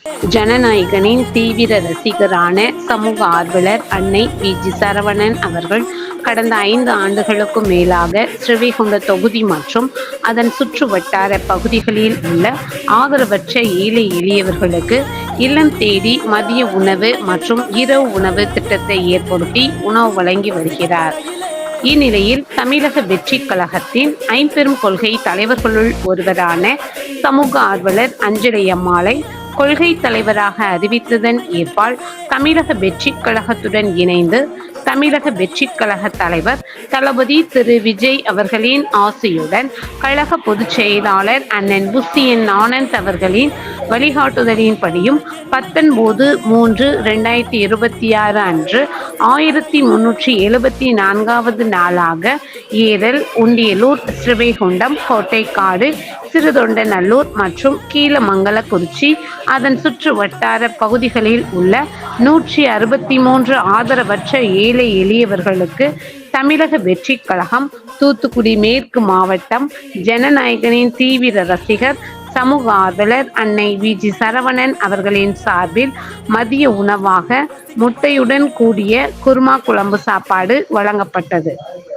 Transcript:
ஜனநாயகனின் தீவிர ரசிகரான சமூக ஆர்வலர் அன்னை வி.ஜி. சரவணன் அவர்கள் கடந்த 5 ஆண்டுகளுக்கும் மேலாக ஸ்ரீவைகுண்ட தொகுதி மற்றும் அதன் சுற்று வட்டார பகுதிகளில் உள்ள ஆதரவற்ற ஏழை எளியவர்களுக்கு இல்லம் தேடி மதிய உணவு மற்றும் இரவு உணவு திட்டத்தை ஏற்படுத்தி உணவு வழங்கி வருகிறார். இந்நிலையில் தமிழக வெற்றிக் கழகத்தின் ஐம்பெரும் கொள்கை தலைவர்களுள் ஒருவரான சமூக ஆர்வலர் அஞ்சலை அம்மாளை கொள்கை தலைவராக அறிவித்ததன் ஏற்பால் தமிழக வெற்றிக் கழகத்துடன் இணைந்து தமிழக வெற்றிக் கழக தலைவர் தளபதி திரு விஜய் அவர்களின் ஆசையுடன் கழக பொதுச் செயலாளர் அண்ணன் புசியன் ஆனந்த் அவர்களின் வழிகாட்டுதலின்படியும் 19/3/2026 அன்று 1374வது நாளாக ஏரல், உண்டியலூர், ஸ்ரீவைகுண்டம், கோட்டைக்காடு, சிறுதொண்டநல்லூர் மற்றும் கீழமங்கலக்குறிச்சி அதன் சுற்று வட்டார பகுதிகளில் உள்ள 163 ஆதரவற்ற ஏழை எளியவர்களுக்கு தமிழக வெற்றிக் கழகம் தூத்துக்குடி மேற்கு மாவட்டம் ஜனநாயகனின் தீவிர ரசிகர் சமூக ஆர்வலர் அன்னை வி.ஜி. சரவணன் அவர்களின் சார்பில் மதிய உணவாக முட்டையுடன் கூடிய குருமா குழம்பு சாப்பாடு வழங்கப்பட்டது.